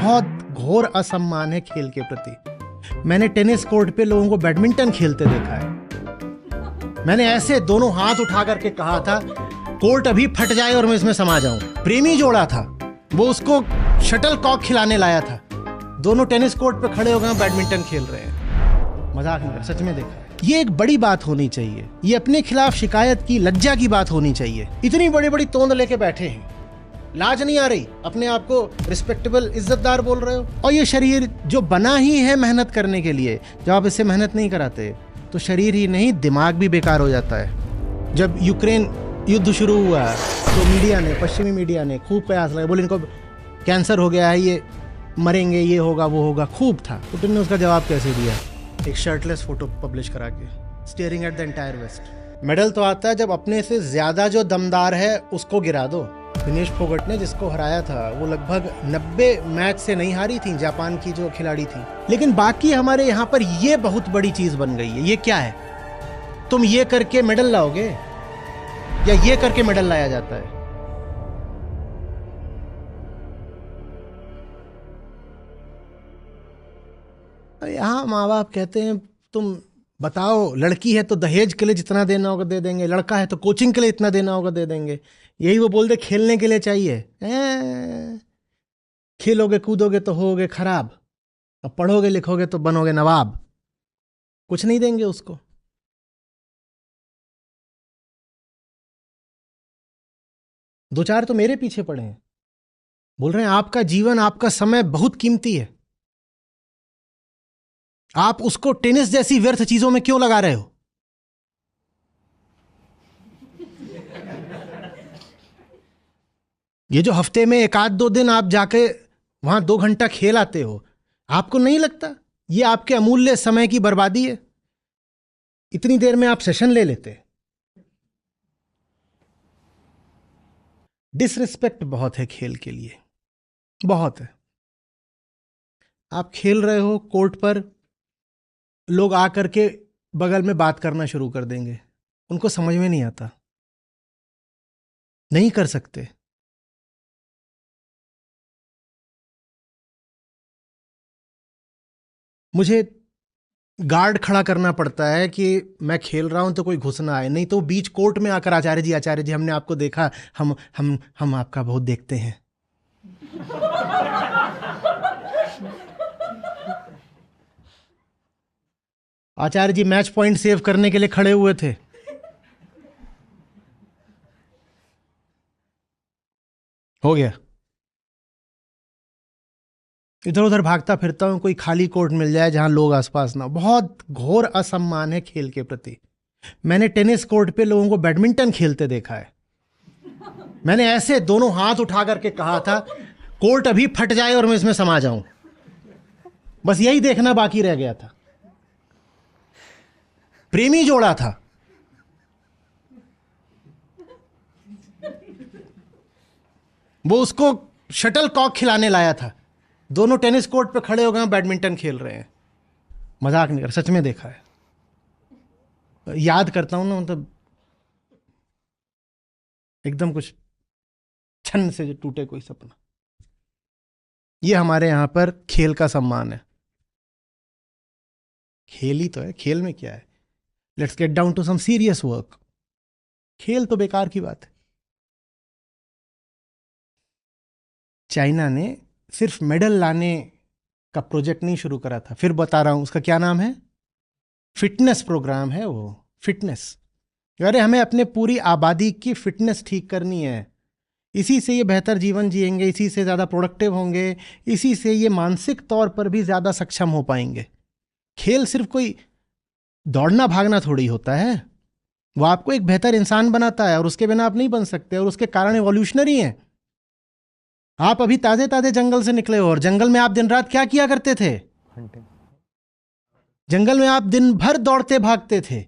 बहुत घोर असम्मान है खेल के प्रति। मैंने टेनिस कोर्ट पे लोगों को बैडमिंटन खेलते देखा है। मैंने ऐसे दोनों हाथ उठा करके कहा था कोर्ट अभी फट जाए और मैं इसमें समा जाऊं। प्रेमी जोड़ा था, वो उसको शटल कॉक खिलाने लाया था। दोनों टेनिस कोर्ट पे खड़े हो गए बैडमिंटन खेल रहे हैं। मजाक नहीं कर, सच में देखा है। ये एक बड़ी बात होनी चाहिए, ये अपने खिलाफ शिकायत की लज्जा की बात होनी चाहिए। इतनी बड़ी बड़ी तोंद लेके बैठे हैं, लाज नहीं आ रही? अपने आप को रिस्पेक्टेबल इज्जतदार बोल रहे हो। और ये शरीर जो बना ही है मेहनत करने के लिए, जब आप इससे मेहनत नहीं कराते तो शरीर ही नहीं दिमाग भी बेकार हो जाता है। जब यूक्रेन युद्ध शुरू हुआ तो मीडिया ने, पश्चिमी मीडिया ने खूब प्रयास लगाए, बोले इनको कैंसर हो गया है, ये मरेंगे, ये होगा वो होगा, खूब था। पुतिन ने उसका जवाब कैसे दिया? एक शर्टलेस फोटो पब्लिश करा के, staring at the entire West. Medal तो आता है जब अपने से ज्यादा जो दमदार है उसको गिरा दो। विनेश फोगट ने जिसको हराया था वो लगभग 90 मैच से नहीं हारी थी, जापान की जो खिलाड़ी थी। लेकिन बाकी हमारे यहाँ पर ये बहुत बड़ी चीज बन गई है। ये क्या है? तुम ये करके मेडल लाओगे या ये करके मेडल लाया जाता है? यहाँ माँ बाप कहते हैं तुम बताओ, लड़की है तो दहेज के लिए जितना देना होगा दे देंगे, लड़का है तो कोचिंग के लिए इतना देना होगा दे देंगे। यही वो बोल दे खेलने के लिए चाहिए। खेलोगे कूदोगे तो होगे खराब, अब पढ़ोगे लिखोगे तो बनोगे नवाब। कुछ नहीं देंगे उसको। दो चार तो मेरे पीछे पड़े हैं, बोल रहे हैं आपका जीवन, आपका समय बहुत कीमती है, आप उसको टेनिस जैसी व्यर्थ चीजों में क्यों लगा रहे हो? ये जो हफ्ते में एक आध दो दिन आप जाके वहां 2 घंटा खेल आते हो, आपको नहीं लगता ये आपके अमूल्य समय की बर्बादी है? इतनी देर में आप सेशन ले लेते। डिसरिस्पेक्ट बहुत है खेल के लिए, बहुत है। आप खेल रहे हो कोर्ट पर, लोग आकर के बगल में बात करना शुरू कर देंगे, उनको समझ में नहीं आता, नहीं कर सकते। मुझे गार्ड खड़ा करना पड़ता है कि मैं खेल रहा हूं तो कोई घुस ना आए, नहीं तो बीच कोर्ट में आकर आचार्य जी हमने आपको देखा, हम आपका बहुत देखते हैं। आचार्य जी मैच पॉइंट सेव करने के लिए खड़े हुए थे। हो गया, इधर उधर भागता फिरता हूं, कोई खाली कोर्ट मिल जाए जहां लोग आसपास ना। बहुत घोर असम्मान है खेल के प्रति। मैंने टेनिस कोर्ट पे लोगों को बैडमिंटन खेलते देखा है। मैंने ऐसे दोनों हाथ उठा करके कहा था कोर्ट अभी फट जाए और मैं इसमें समा जाऊं। बस यही देखना बाकी रह गया था। प्रेमी जोड़ा था, वो उसको शटल कॉक खिलाने लाया था। दोनों टेनिस कोर्ट पे खड़े हो गए बैडमिंटन खेल रहे हैं। मजाक नहीं कर, सच में देखा है। याद करता हूं ना, मतलब एकदम कुछ छन से जो टूटे कोई सपना। ये हमारे यहां पर खेल का सम्मान है। खेल ही तो है, खेल में क्या है? Let's get down to some serious work. खेल तो बेकार की बात है। चाइना ने सिर्फ मेडल लाने का प्रोजेक्ट नहीं शुरू करा था, फिर बता रहा हूं उसका क्या नाम है, फिटनेस प्रोग्राम है वो। फिटनेस, अरे हमें अपने पूरी आबादी की फिटनेस ठीक करनी है, इसी से ये बेहतर जीवन जिएंगे, इसी से ज़्यादा प्रोडक्टिव होंगे, इसी से ये मानसिक तौर पर भी ज़्यादा सक्षम हो पाएंगे। खेल सिर्फ कोई दौड़ना भागना थोड़ी होता है, वो आपको एक बेहतर इंसान बनाता है और उसके बिना आप नहीं बन सकते, और उसके कारण एवोल्यूशनरी है। आप अभी ताजे ताजे जंगल से निकले हो, और जंगल में आप दिन रात क्या किया करते थे? जंगल में आप दिन भर दौड़ते भागते थे।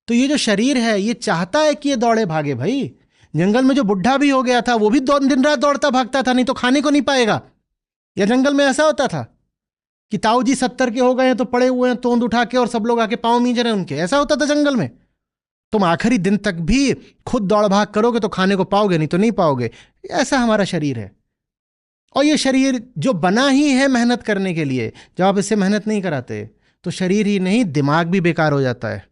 तो ये जो शरीर है ये चाहता है कि ये दौड़े भागे। भाई जंगल में जो बुढ़ा भी हो गया था वो भी दिन रात दौड़ता भागता था, नहीं तो खाने को नहीं पाएगा। या जंगल में ऐसा होता था कि ताऊ जी 70 के हो गए हैं तो पड़े हुए हैं तोंद उठा के और सब लोग आके पांव मींज रहे हैं उनके? ऐसा होता था जंगल में? तुम आखिरी दिन तक भी खुद दौड़ भाग करोगे तो खाने को पाओगे, नहीं तो नहीं पाओगे। ऐसा हमारा शरीर है। और ये शरीर जो बना ही है मेहनत करने के लिए, जब आप इससे मेहनत नहीं कराते तो शरीर ही नहीं दिमाग भी बेकार हो जाता है।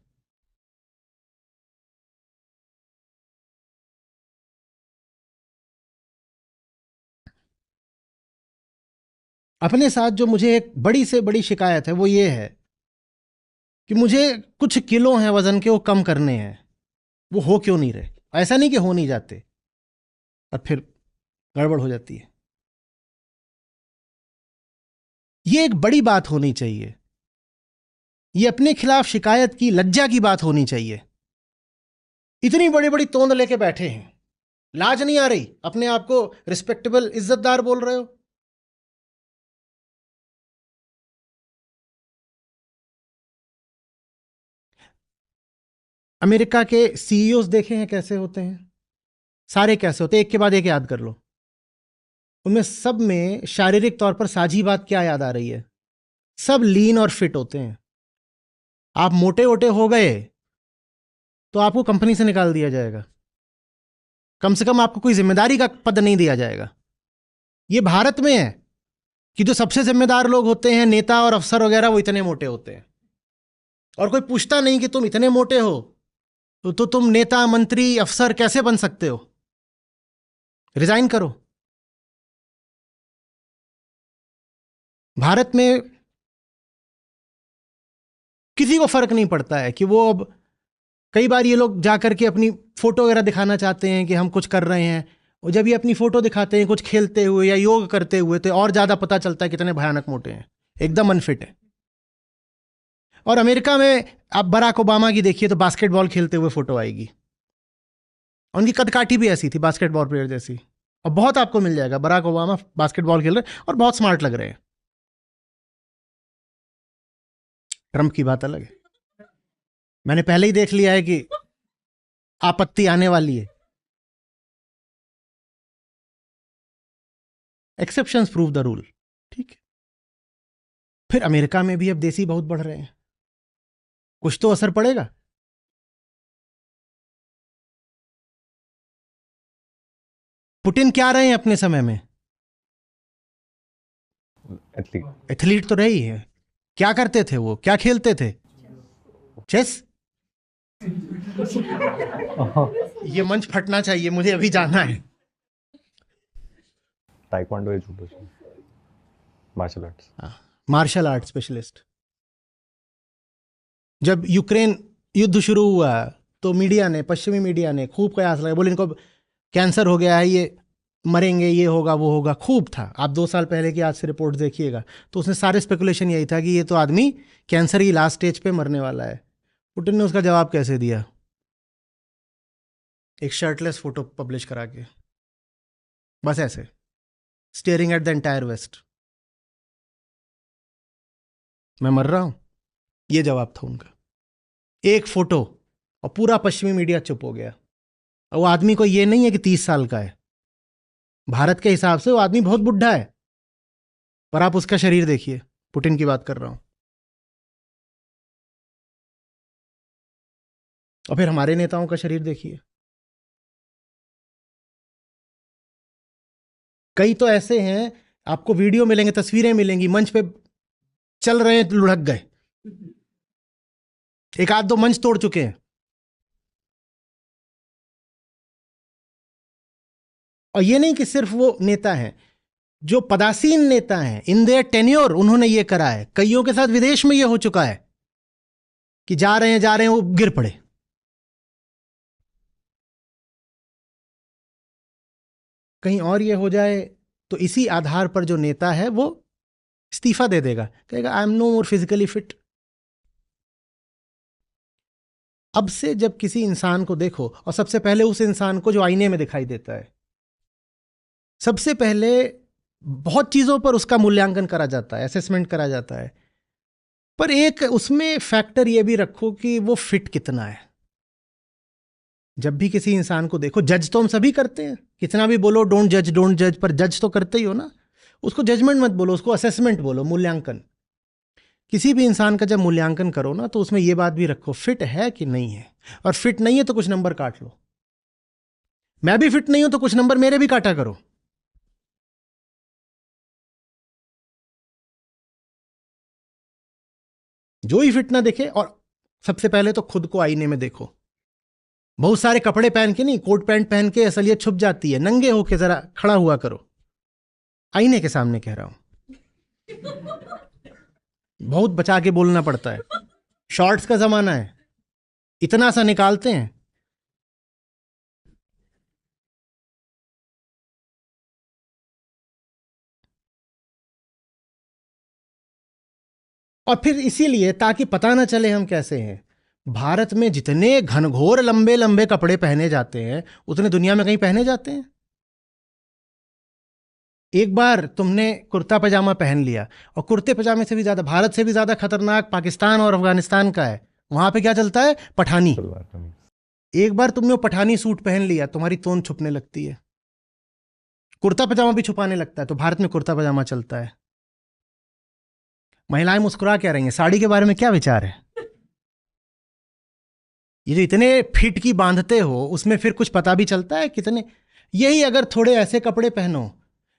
अपने साथ जो मुझे एक बड़ी से बड़ी शिकायत है वो ये है कि मुझे कुछ किलो हैं वजन के, वो कम करने हैं, वो हो क्यों नहीं रहे। ऐसा नहीं कि हो नहीं जाते, और फिर गड़बड़ हो जाती है। ये एक बड़ी बात होनी चाहिए, ये अपने खिलाफ शिकायत की लज्जा की बात होनी चाहिए। इतनी बड़ी बड़ी तोंद लेके बैठे हैं, लाज नहीं आ रही, अपने आप को रिस्पेक्टेबल इज्जतदार बोल रहे हो। अमेरिका के सीईओज देखे हैं कैसे होते हैं, सारे कैसे होते हैं, एक के बाद एक याद कर लो। उनमें सब में शारीरिक तौर पर साझी बात क्या याद आ रही है, सब लीन और फिट होते हैं। आप मोटे वोटे हो गए तो आपको कंपनी से निकाल दिया जाएगा, कम से कम आपको कोई जिम्मेदारी का पद नहीं दिया जाएगा। ये भारत में है कि जो सबसे जिम्मेदार लोग होते हैं, नेता और अफसर वगैरह, वो इतने मोटे होते हैं, और कोई पूछता नहीं कि तुम इतने मोटे हो तो तुम नेता मंत्री अफसर कैसे बन सकते हो, रिजाइन करो। भारत में किसी को फर्क नहीं पड़ता है कि वो, अब कई बार ये लोग जाकर के अपनी फोटो वगैरह दिखाना चाहते हैं कि हम कुछ कर रहे हैं, और जब ये अपनी फोटो दिखाते हैं कुछ खेलते हुए या योग करते हुए, तो और ज्यादा पता चलता है कितने भयानक मोटे हैं, एकदम अनफिट है। और अमेरिका में आप बराक ओबामा की देखिए तो बास्केटबॉल खेलते हुए फोटो आएगी, उनकी कदकाठी भी ऐसी थी बास्केटबॉल प्लेयर जैसी, और बहुत आपको मिल जाएगा बराक ओबामा बास्केटबॉल खेल रहे और बहुत स्मार्ट लग रहे हैं। ट्रंप की बात अलग है, मैंने पहले ही देख लिया है कि आपत्ति आने वाली है। एक्सेप्शंस प्रूव द रूल, ठीक है। फिर अमेरिका में भी अब देसी बहुत बढ़ रहे हैं, कुछ तो असर पड़ेगा। पुतिन क्या रहे हैं अपने समय में, एथलीट तो रहे ही है। क्या करते थे वो, क्या खेलते थे, चेस। ये मंच फटना चाहिए, मुझे अभी जाना है। ताइक्वांडो या judo, martial arts. Martial art specialist. जब यूक्रेन युद्ध शुरू हुआ तो मीडिया ने, पश्चिमी मीडिया ने खूब कयास लगाया, बोले इनको कैंसर हो गया है, ये मरेंगे, ये होगा वो होगा, खूब था। आप 2 साल पहले की आज से रिपोर्ट देखिएगा तो उसने सारे स्पेकुलेशन यही था कि ये तो आदमी कैंसर की लास्ट स्टेज पे मरने वाला है। पुतिन ने उसका जवाब कैसे दिया, एक शर्टलेस फोटो पब्लिश करा के, बस ऐसे staring at the entire West, मैं मर रहा हूं, ये जवाब था उनका। एक फोटो, और पूरा पश्चिमी मीडिया चुप हो गया। और वो आदमी को ये नहीं है कि 30 साल का है, भारत के हिसाब से वो आदमी बहुत बुढ़ा है, पर आप उसका शरीर देखिए, पुतिन की बात कर रहा हूं। और फिर हमारे नेताओं का शरीर देखिए, कई तो ऐसे हैं, आपको वीडियो मिलेंगे, तस्वीरें मिलेंगी, मंच पे चल रहे हैं, लुढ़क गए, एक आध दो मंच तोड़ चुके हैं। और ये नहीं कि सिर्फ वो नेता हैं, जो पदासीन नेता हैं, इन देयर टेन्योर उन्होंने ये करा है। कईयों के साथ विदेश में ये हो चुका है कि जा रहे हैं वो गिर पड़े। कहीं और ये हो जाए तो इसी आधार पर जो नेता है वो इस्तीफा दे देगा, कहेगा I am no more physically fit. अब से जब किसी इंसान को देखो, और सबसे पहले उस इंसान को जो आईने में दिखाई देता है, सबसे पहले बहुत चीजों पर उसका मूल्यांकन करा जाता है, असेसमेंट करा जाता है, पर एक उसमें फैक्टर ये भी रखो कि वो फिट कितना है। जब भी किसी इंसान को देखो, जज तो हम सभी करते हैं, कितना भी बोलो डोंट जज, पर जज तो करते ही हो ना। उसको जजमेंट मत बोलो, उसको असेसमेंट बोलो, मूल्यांकन। किसी भी इंसान का जब मूल्यांकन करो ना, तो उसमें यह बात भी रखो फिट है कि नहीं है। और फिट नहीं है तो कुछ नंबर काट लो, मैं भी फिट नहीं हूं तो कुछ नंबर मेरे भी काटा करो। जो ही फिट ना दिखे, और सबसे पहले तो खुद को आईने में देखो। बहुत सारे कपड़े पहन के नहीं, कोट पैंट पहन के असलियत छुप जाती है। नंगे होके जरा खड़ा हुआ करो, आईने के सामने कह रहा हूं। बहुत बचा के बोलना पड़ता है। शॉर्ट्स का जमाना है, इतना सा निकालते हैं। और फिर इसीलिए, ताकि पता ना चले हम कैसे हैं, भारत में जितने घनघोर लंबे लंबे कपड़े पहने जाते हैं उतने दुनिया में कहीं पहने जाते हैं? एक बार तुमने कुर्ता पजामा पहन लिया, और कुर्ते पजामे से भी ज्यादा, भारत से भी ज्यादा खतरनाक पाकिस्तान और अफगानिस्तान का है। वहां पे क्या चलता है? पठानी। सलवार कमीज। एक बार तुमने वो पठानी सूट पहन लिया, तुम्हारी तोन छुपने लगती है। कुर्ता पजामा भी छुपाने लगता है, तो भारत में कुर्ता पजामा चलता है। महिलाएं मुस्कुरा क्या रही हैं? साड़ी के बारे में क्या विचार है? ये जो इतने फिट की बांधते हो, उसमें फिर कुछ पता भी चलता है कितने? यही अगर थोड़े ऐसे कपड़े पहनो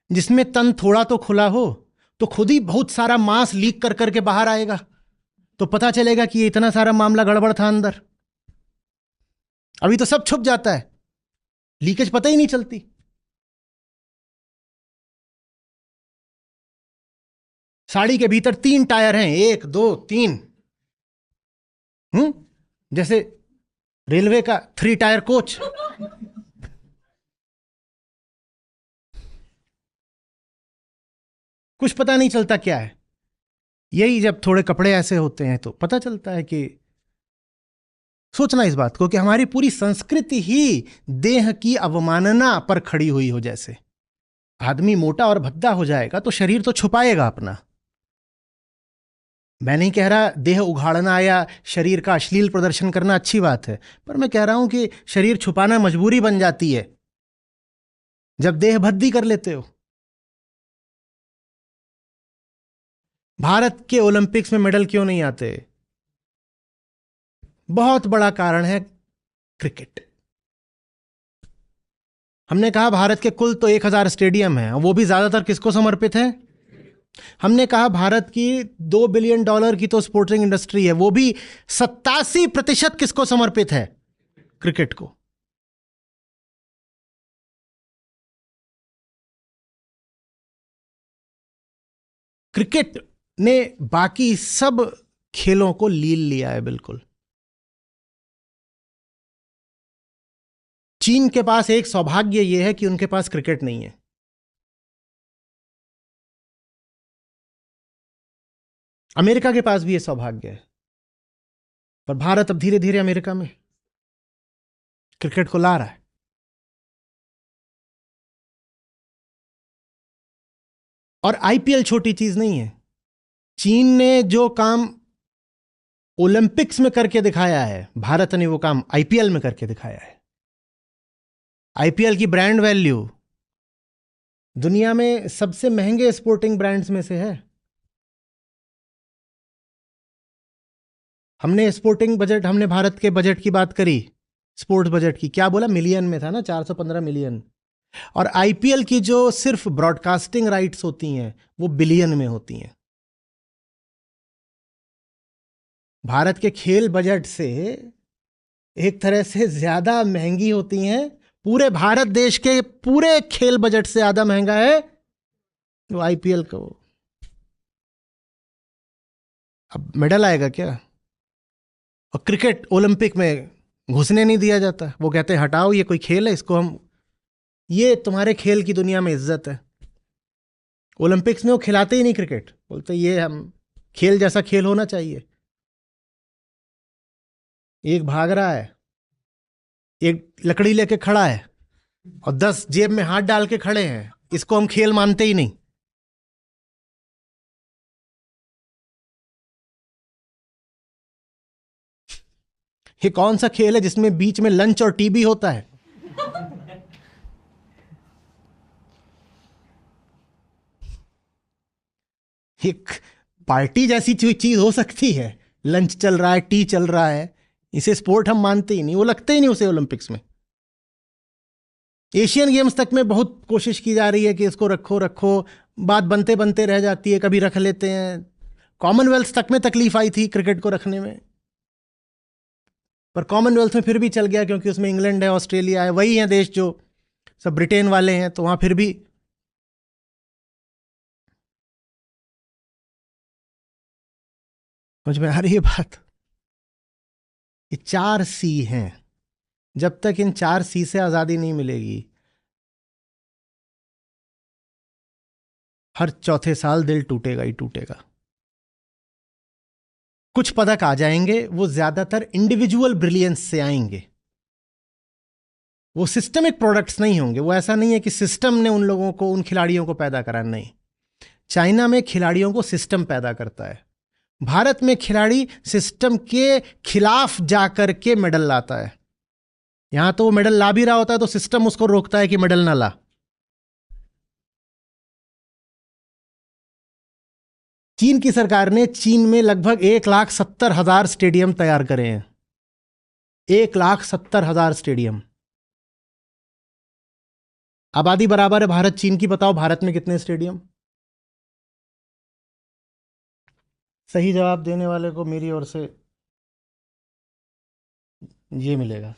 जिसमें तन थोड़ा तो खुला हो, तो खुद ही बहुत सारा मांस लीक कर करके बाहर आएगा, तो पता चलेगा कि ये इतना सारा मामला गड़बड़ था अंदर। अभी तो सब छुप जाता है, लीकेज पता ही नहीं चलती। साड़ी के भीतर 3 टायर हैं, 1 2 3। जैसे रेलवे का 3 टायर कोच। कुछ पता नहीं चलता क्या है। यही जब थोड़े कपड़े ऐसे होते हैं तो पता चलता है कि, सोचना इस बात को कि हमारी पूरी संस्कृति ही देह की अवमानना पर खड़ी हुई हो। जैसे आदमी मोटा और भद्दा हो जाएगा तो शरीर तो छुपाएगा अपना। मैं नहीं कह रहा देह उघाड़ना या शरीर का अश्लील प्रदर्शन करना अच्छी बात है, पर मैं कह रहा हूं कि शरीर छुपाना मजबूरी बन जाती है जब देह भद्दी कर लेते हो। भारत के ओलंपिक्स में मेडल क्यों नहीं आते? बहुत बड़ा कारण है क्रिकेट। हमने कहा भारत के कुल तो 1000 स्टेडियम हैं, वो भी ज्यादातर किसको समर्पित है? हमने कहा भारत की $2 बिलियन की तो स्पोर्टिंग इंडस्ट्री है, वो भी 87% किसको समर्पित है? क्रिकेट को। क्रिकेट ने बाकी सब खेलों को लील लिया है बिल्कुल। चीन के पास एक सौभाग्य यह है कि उनके पास क्रिकेट नहीं है। अमेरिका के पास भी यह सौभाग्य है, पर भारत अब धीरे धीरे अमेरिका में क्रिकेट को ला रहा है। और आईपीएल छोटी चीज नहीं है। चीन ने जो काम ओलंपिक्स में करके दिखाया है, भारत ने वो काम आईपीएल में करके दिखाया है। आईपीएल की ब्रांड वैल्यू दुनिया में सबसे महंगे स्पोर्टिंग ब्रांड्स में से है। हमने स्पोर्टिंग बजट, हमने भारत के बजट की बात करी, स्पोर्ट्स बजट की, क्या बोला? मिलियन में था ना, 415 मिलियन। और आईपीएल की जो सिर्फ ब्रॉडकास्टिंग राइट्स होती हैं वो बिलियन में होती हैं। भारत के खेल बजट से एक तरह से ज्यादा महंगी होती हैं। पूरे भारत देश के पूरे खेल बजट से ज्यादा महंगा है वो आईपीएल को। अब मेडल आएगा क्या? और क्रिकेट ओलंपिक में घुसने नहीं दिया जाता। वो कहते हैं हटाओ, ये कोई खेल है, इसको हम, ये तुम्हारे खेल की दुनिया में इज्जत है। ओलंपिक्स में वो खिलाते ही नहीं क्रिकेट, बोलते ये हम खेल जैसा खेल होना चाहिए। एक भाग रहा है, एक लकड़ी लेके खड़ा है और 10 जेब में हाथ डाल के खड़े हैं, इसको हम खेल मानते ही नहीं। ये कौन सा खेल है जिसमें बीच में लंच और टी भी होता है? एक पार्टी जैसी चीज हो सकती है, लंच चल रहा है, टी चल रहा है, इसे स्पोर्ट हम मानते ही नहीं, वो लगते ही नहीं उसे ओलंपिक्स में। एशियन गेम्स तक में बहुत कोशिश की जा रही है कि इसको रखो रखो, बात बनते बनते रह जाती है, कभी रख लेते हैं, कॉमनवेल्थ तक में तकलीफ आई थी क्रिकेट को रखने में, पर कॉमनवेल्थ में फिर भी चल गया क्योंकि उसमें इंग्लैंड है, ऑस्ट्रेलिया है, वही हैं देश जो सब ब्रिटेन वाले हैं, तो वहां फिर भी समझ में आ रही है बात। ये 4 C हैं, जब तक इन 4 C से आजादी नहीं मिलेगी, हर चौथे साल दिल टूटेगा ही टूटेगा। कुछ पदक आ जाएंगे, वो ज्यादातर इंडिविजुअल ब्रिलियंस से आएंगे, वो सिस्टमिक प्रोडक्ट्स नहीं होंगे। वो ऐसा नहीं है कि सिस्टम ने उन लोगों को, उन खिलाड़ियों को पैदा करा, नहीं। चाइना में खिलाड़ियों को सिस्टम पैदा करता है, भारत में खिलाड़ी सिस्टम के खिलाफ जाकर के मेडल लाता है। यहां तो वो मेडल ला भी रहा होता है तो सिस्टम उसको रोकता है कि मेडल ना ला। चीन की सरकार ने चीन में लगभग 1,70,000 स्टेडियम तैयार करे हैं। 1,70,000 स्टेडियम। आबादी बराबर है भारत चीन की, बताओ भारत में कितने स्टेडियम? सही जवाब देने वाले को मेरी ओर से ये मिलेगा।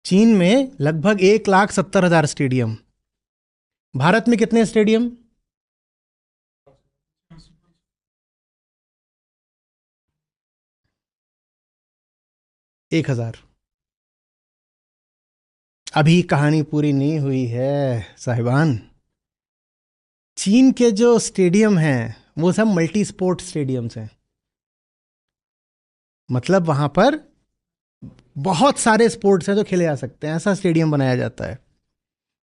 चीन में लगभग 1,70,000 स्टेडियम। भारत में कितने स्टेडियम? 1,000। अभी कहानी पूरी नहीं हुई है साहिबान। चीन के जो स्टेडियम हैं वो सब मल्टी स्पोर्ट स्टेडियम्स हैं, मतलब वहां पर बहुत सारे स्पोर्ट्स हैं जो खेले जा सकते हैं, ऐसा स्टेडियम बनाया जाता है।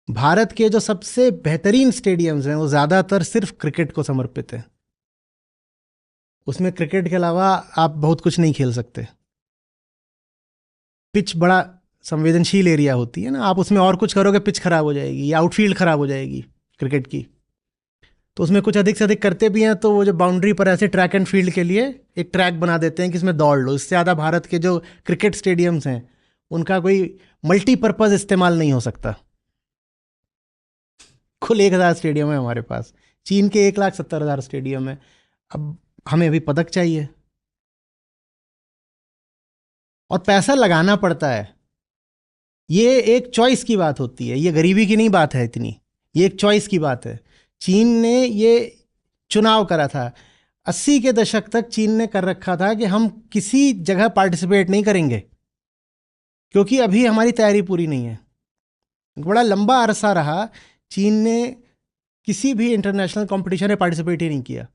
भारत के जो सबसे बेहतरीन स्टेडियम्स हैं वो ज़्यादातर सिर्फ क्रिकेट को समर्पित है। उसमें क्रिकेट के अलावा आप बहुत कुछ नहीं खेल सकते। पिच बड़ा संवेदनशील एरिया होती है ना, आप उसमें और कुछ करोगे पिच खराब हो जाएगी या आउटफील्ड खराब हो जाएगी क्रिकेट की। तो उसमें कुछ अधिक से अधिक करते भी हैं, तो वो जो बाउंड्री पर ऐसे ट्रैक एंड फील्ड के लिए एक ट्रैक बना देते हैं कि इसमें दौड़ लो। इससे ज़्यादा भारत के जो क्रिकेट स्टेडियम्स हैं उनका कोई मल्टीपर्पज़ इस्तेमाल नहीं हो सकता। कुल 1,000 स्टेडियम है हमारे पास, चीन के 1,70,000 स्टेडियम है। अब हमें अभी पदक चाहिए और पैसा लगाना पड़ता है। ये एक चॉइस की बात होती है, ये गरीबी की नहीं बात है इतनी, ये एक चॉइस की बात है। चीन ने ये चुनाव करा था। 80 के दशक तक चीन ने कर रखा था कि हम किसी जगह पार्टिसिपेट नहीं करेंगे क्योंकि अभी हमारी तैयारी पूरी नहीं है। बड़ा लंबा अरसा रहा चीन ने किसी भी इंटरनेशनल कंपटीशन में पार्टिसिपेट ही नहीं किया।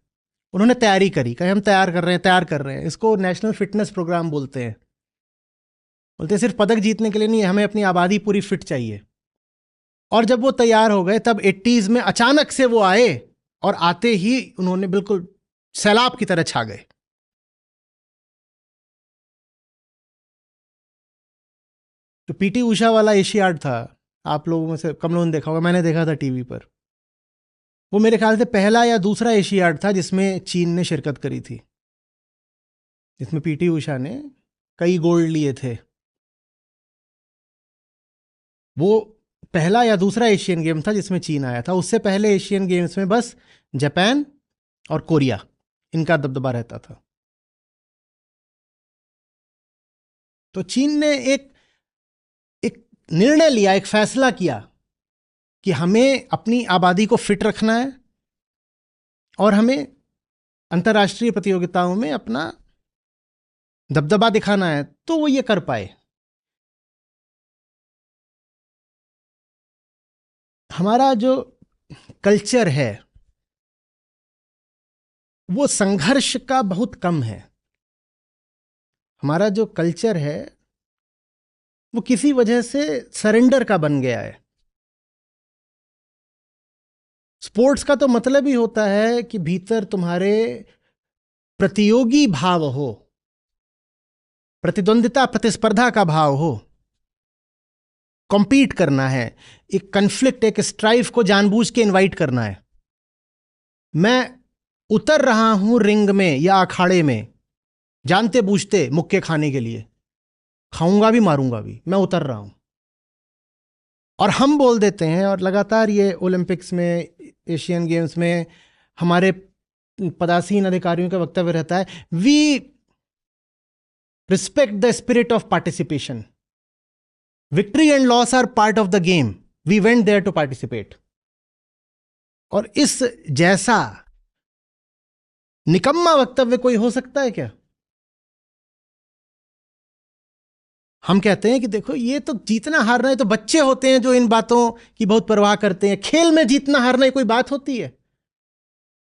उन्होंने तैयारी करी, कहे हम तैयार कर रहे हैं, तैयार कर रहे हैं। इसको नेशनल फिटनेस प्रोग्राम बोलते हैं। बोलते हैं सिर्फ पदक जीतने के लिए नहीं, हमें अपनी आबादी पूरी फिट चाहिए। और जब वो तैयार हो गए तब 80s में अचानक से वो आए और आते ही उन्होंने बिल्कुल सैलाब की तरह छा गए। जो पीटी उषा वाला एशियाड था, आप लोगों में से कम लोगों ने देखा होगा, मैंने देखा था टीवी पर। वो मेरे ख्याल से पहला या दूसरा एशियाड था जिसमें चीन ने शिरकत करी थी, जिसमें पीटी उषा ने कई गोल्ड लिए थे। वो पहला या दूसरा एशियन गेम था जिसमें चीन आया था। उससे पहले एशियन गेम्स में बस जापान और कोरिया, इनका दबदबा रहता था। तो चीन ने एक निर्णय लिया, एक फैसला किया कि हमें अपनी आबादी को फिट रखना है और हमें अंतर्राष्ट्रीय प्रतियोगिताओं में अपना दबदबा दिखाना है। तो वो ये कर पाए। हमारा जो कल्चर है वो संघर्ष का बहुत कम है। हमारा जो कल्चर है वो किसी वजह से सरेंडर का बन गया है। स्पोर्ट्स का तो मतलब ही होता है कि भीतर तुम्हारे प्रतियोगी भाव हो, प्रतिद्वंदिता प्रतिस्पर्धा का भाव हो, कॉम्पीट करना है, एक कन्फ्लिक्ट, एक स्ट्राइफ को जानबूझ के इनवाइट करना है। मैं उतर रहा हूं रिंग में या अखाड़े में जानते बूझते मुक्के खाने के लिए, खाऊंगा भी मारूंगा भी, मैं उतर रहा हूं। और हम बोल देते हैं, और लगातार ये ओलंपिक्स में, एशियन गेम्स में हमारे पदासीन अधिकारियों का वक्तव्य रहता है, we respect the spirit of participation, victory and loss are part of the game, we went there to participate. और इस जैसा निकम्मा वक्तव्य कोई हो सकता है क्या? हम कहते हैं कि देखो ये तो जीतना हारना है, तो बच्चे होते हैं जो इन बातों की बहुत परवाह करते हैं। खेल में जीतना हारना ये कोई बात होती है?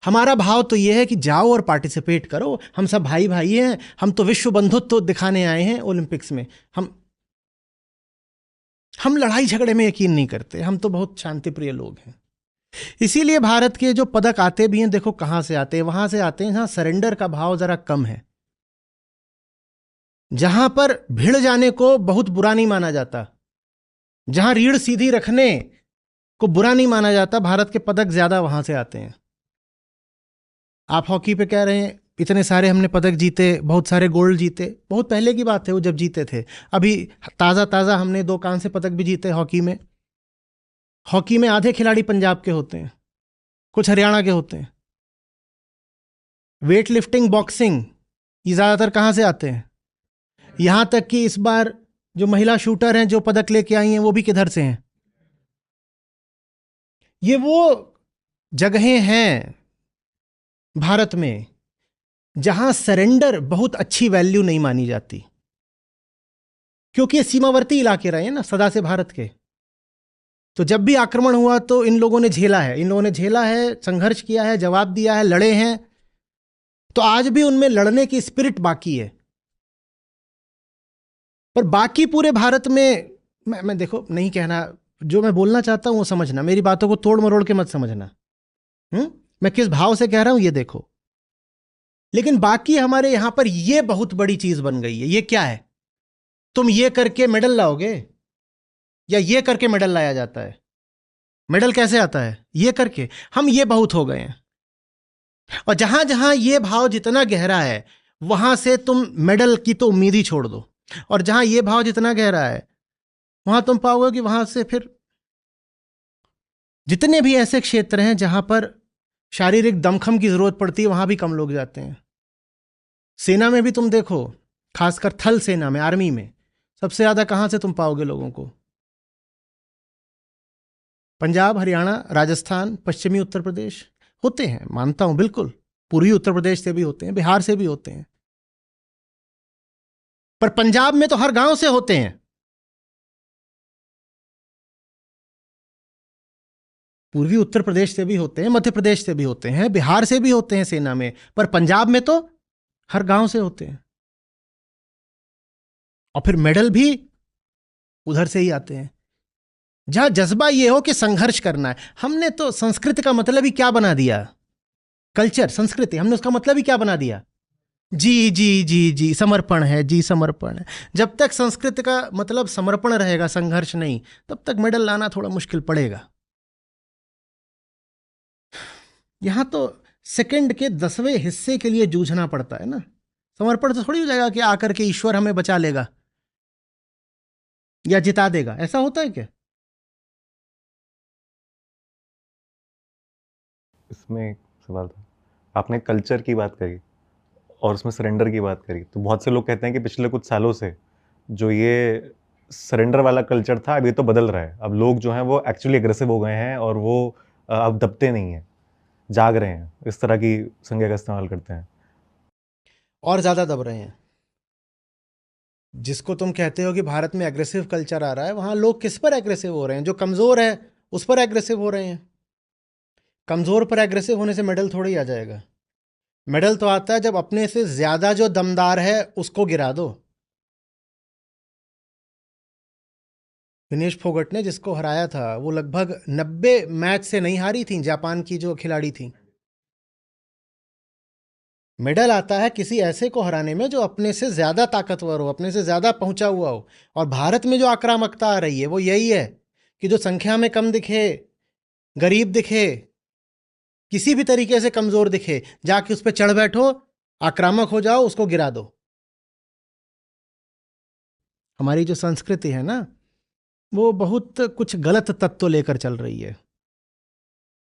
हमारा भाव तो ये है कि जाओ और पार्टिसिपेट करो, हम सब भाई भाई हैं, हम तो विश्व बंधुत्व तो दिखाने आए हैं ओलंपिक्स में। हम लड़ाई झगड़े में यकीन नहीं करते, हम तो बहुत शांतिप्रिय लोग हैं। इसीलिए भारत के जो पदक आते भी हैं, देखो कहां से आते हैं, वहां से आते हैं जहां सरेंडर का भाव जरा कम है, जहां पर भिड़ जाने को बहुत बुरा नहीं माना जाता, जहां रीढ़ सीधी रखने को बुरा नहीं माना जाता, भारत के पदक ज्यादा वहां से आते हैं। आप हॉकी पे कह रहे हैं इतने सारे हमने पदक जीते, बहुत सारे गोल्ड जीते, बहुत पहले की बात है वो जब जीते थे। अभी ताज़ा ताज़ा हमने 2 कांस्य पदक भी जीते हॉकी में। हॉकी में आधे खिलाड़ी पंजाब के होते हैं, कुछ हरियाणा के होते हैं। वेट लिफ्टिंग, बॉक्सिंग, ये ज़्यादातर कहाँ से आते हैं? यहाँ तक कि इस बार जो महिला शूटर हैं जो पदक लेके आई हैं, वो भी किधर से हैं? ये वो जगहें हैं भारत में जहां सरेंडर बहुत अच्छी वैल्यू नहीं मानी जाती, क्योंकि ये सीमावर्ती इलाके रहे हैं ना सदा से भारत के। तो जब भी आक्रमण हुआ तो इन लोगों ने झेला है, इन लोगों ने झेला है, संघर्ष किया है, जवाब दिया है, लड़े हैं। तो आज भी उनमें लड़ने की स्पिरिट बाकी है। पर बाकी पूरे भारत में मैं देखो नहीं कहना, जो मैं बोलना चाहता हूं वो समझना, मेरी बातों को तोड़ मरोड़ के मत समझना। मैं किस भाव से कह रहा हूं ये देखो। लेकिन बाकी हमारे यहां पर ये बहुत बड़ी चीज बन गई है। ये क्या है? तुम ये करके मेडल लाओगे, या ये करके मेडल लाया जाता है? मेडल कैसे आता है? ये करके। हम ये बहुत हो गए हैं। और जहां जहां ये भाव जितना गहरा है, वहां से तुम मेडल की तो उम्मीद ही छोड़ दो। और जहां ये भाव जितना गहरा है, वहां तुम पाओगे कि वहां से फिर जितने भी ऐसे क्षेत्र हैं जहां पर शारीरिक दमखम की जरूरत पड़ती है, वहां भी कम लोग जाते हैं। सेना में भी तुम देखो, खासकर थल सेना में, आर्मी में सबसे ज्यादा कहां से तुम पाओगे लोगों को? पंजाब, हरियाणा, राजस्थान, पश्चिमी उत्तर प्रदेश होते हैं, मानता हूं बिल्कुल। पूर्वी उत्तर प्रदेश से भी होते हैं, बिहार से भी होते हैं। पर पंजाब में तो हर गांव से होते हैं। पूर्वी उत्तर प्रदेश से भी होते हैं, मध्य प्रदेश से भी होते हैं, बिहार से भी होते हैं सेना में। पर पंजाब में तो हर गांव से होते हैं। और फिर मेडल भी उधर से ही आते हैं, जहां जज्बा ये हो कि संघर्ष करना है। हमने तो संस्कृति का मतलब ही क्या बना दिया? कल्चर, संस्कृति, हमने उसका मतलब ही क्या बना दिया? जी जी जी जी, समर्पण है, जी समर्पण है। जब तक संस्कृति का मतलब समर्पण रहेगा, संघर्ष नहीं, तब तक मेडल लाना थोड़ा मुश्किल पड़ेगा। यहां तो सेकंड के 10वें हिस्से के लिए जूझना पड़ता है ना। समर्पण तो थोड़ी हो जाएगा कि आकर के ईश्वर हमें बचा लेगा या जिता देगा, ऐसा होता है क्या? इसमें एक सवाल था, आपने कल्चर की बात करी और उसमें सरेंडर की बात करी, तो बहुत से लोग कहते हैं कि पिछले कुछ सालों से जो ये सरेंडर वाला कल्चर था, अब ये तो बदल रहा है। अब लोग जो हैं वो एक्चुअली एग्रेसिव हो गए हैं और वो अब दबते नहीं हैं, जाग रहे हैं, इस तरह की संज्ञा का इस्तेमाल करते हैं। और ज्यादा दब रहे हैं। जिसको तुम कहते हो कि भारत में एग्रेसिव कल्चर आ रहा है, वहां लोग किस पर एग्रेसिव हो रहे हैं? जो कमजोर है उस पर एग्रेसिव हो रहे हैं। कमजोर पर एग्रेसिव होने से मेडल थोड़ी आ जाएगा। मेडल तो आता है जब अपने से ज्यादा जो दमदार है उसको गिरा दो। विनेश फोगट ने जिसको हराया था, वो लगभग 90 मैच से नहीं हारी थी, जापान की जो खिलाड़ी थी। मेडल आता है किसी ऐसे को हराने में जो अपने से ज्यादा ताकतवर हो, अपने से ज्यादा पहुंचा हुआ हो। और भारत में जो आक्रामकता आ रही है वो यही है कि जो संख्या में कम दिखे, गरीब दिखे, किसी भी तरीके से कमजोर दिखे, जाके उस पर चढ़ बैठो, आक्रामक हो जाओ, उसको गिरा दो। हमारी जो संस्कृति है ना, वो बहुत कुछ गलत तत्व लेकर चल रही है।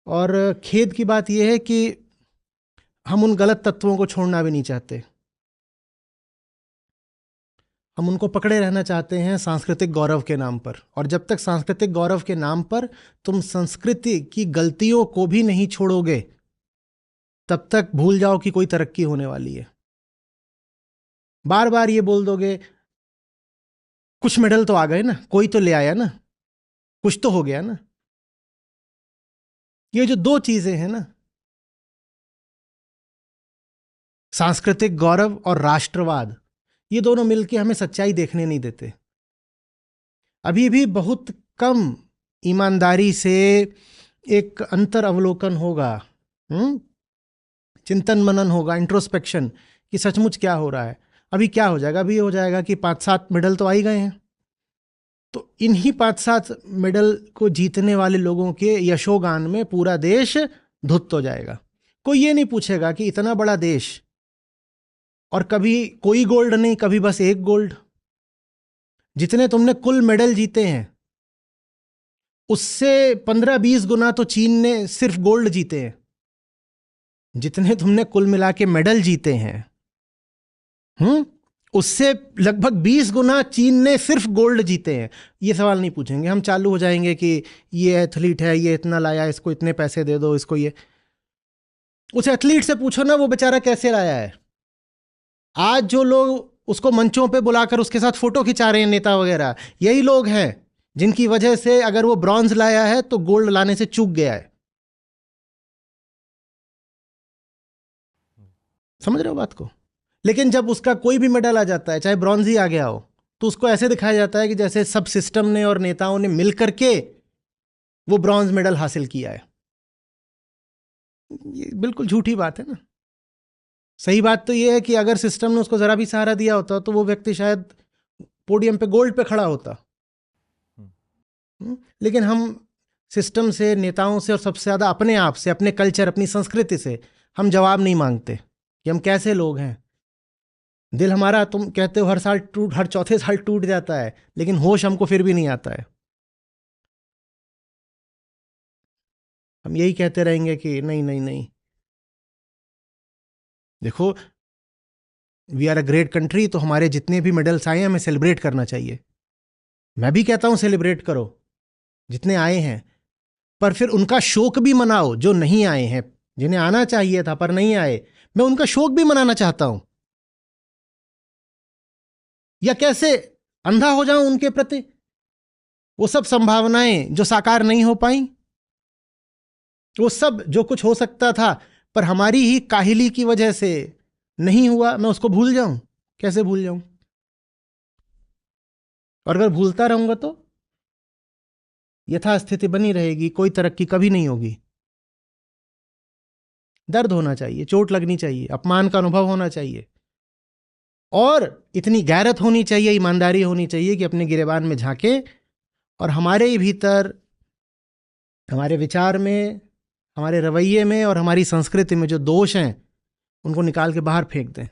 और खेद की बात यह है कि हम उन गलत तत्वों को छोड़ना भी नहीं चाहते। हम उनको पकड़े रहना चाहते हैं सांस्कृतिक गौरव के नाम पर। और जब तक सांस्कृतिक गौरव के नाम पर तुम संस्कृति की गलतियों को भी नहीं छोड़ोगे, तब तक भूल जाओ कि कोई तरक्की होने वाली है। बार बार ये बोल दोगे कुछ मेडल तो आ गए ना, कोई तो ले आया ना, कुछ तो हो गया ना। ये जो दो चीजें हैं ना, सांस्कृतिक गौरव और राष्ट्रवाद, ये दोनों मिलकर हमें सच्चाई देखने नहीं देते। अभी भी बहुत कम ईमानदारी से एक अंतर अवलोकन होगा, चिंतन मनन होगा, इंट्रोस्पेक्शन, कि सचमुच क्या हो रहा है। अभी क्या हो जाएगा, अभी ये हो जाएगा कि 5-7 मेडल तो आ ही गए हैं, तो इन्हीं 5-7 मेडल को जीतने वाले लोगों के यशोगान में पूरा देश धुत हो जाएगा। कोई ये नहीं पूछेगा कि इतना बड़ा देश और कभी कोई गोल्ड नहीं, कभी बस एक गोल्ड। जितने तुमने कुल मेडल जीते हैं उससे 15-20 गुना तो चीन ने सिर्फ गोल्ड जीते हैं। जितने तुमने कुल मिला के मेडल जीते हैं उससे लगभग 20 गुना चीन ने सिर्फ गोल्ड जीते हैं। ये सवाल नहीं पूछेंगे, हम चालू हो जाएंगे कि ये एथलीट है, ये इतना लाया, इसको इतने पैसे दे दो, इसको ये। उस एथलीट से पूछो ना वो बेचारा कैसे लाया है। आज जो लोग उसको मंचों पे बुलाकर उसके साथ फोटो खिंचा रहे हैं, नेता वगैरह, यही लोग हैं जिनकी वजह से अगर वो ब्रॉन्ज लाया है तो गोल्ड लाने से चूक गया है। समझ रहे हो बात को? लेकिन जब उसका कोई भी मेडल आ जाता है, चाहे ब्रॉन्ज ही आ गया हो, तो उसको ऐसे दिखाया जाता है कि जैसे सब सिस्टम ने और नेताओं ने मिलकर के वो ब्रॉन्ज मेडल हासिल किया है। ये बिल्कुल झूठी बात है ना। सही बात तो ये है कि अगर सिस्टम ने उसको जरा भी सहारा दिया होता तो वो व्यक्ति शायद पोडियम पे गोल्ड पे खड़ा होता। लेकिन हम सिस्टम से, नेताओं से और सबसे ज्यादा अपने आप से, अपने कल्चर, अपनी संस्कृति से हम जवाब नहीं मांगते कि हम कैसे लोग हैं। दिल हमारा, तुम कहते हो हर चौथे साल टूट जाता है, लेकिन होश हमको फिर भी नहीं आता है। हम यही कहते रहेंगे कि नहीं नहीं नहीं। देखो, we are a great country, तो हमारे जितने भी मेडल्स आए हैं हमें सेलिब्रेट करना चाहिए। मैं भी कहता हूं सेलिब्रेट करो जितने आए हैं, पर फिर उनका शोक भी मनाओ जो नहीं आए हैं, जिन्हें आना चाहिए था पर नहीं आए। मैं उनका शोक भी मनाना चाहता हूं। या कैसे अंधा हो जाऊं उनके प्रति? वो सब संभावनाएं जो साकार नहीं हो पाई, वो सब जो कुछ हो सकता था पर हमारी ही काहिली की वजह से नहीं हुआ, मैं उसको भूल जाऊं? कैसे भूल जाऊं? और अगर भूलता रहूंगा तो यथास्थिति बनी रहेगी, कोई तरक्की कभी नहीं होगी। दर्द होना चाहिए, चोट लगनी चाहिए, अपमान का अनुभव होना चाहिए, और इतनी गैरत होनी चाहिए, ईमानदारी होनी चाहिए कि अपने गिरेबान में झांके और हमारे ही भीतर, हमारे विचार में, हमारे रवैये में और हमारी संस्कृति में जो दोष हैं उनको निकाल के बाहर फेंक दें।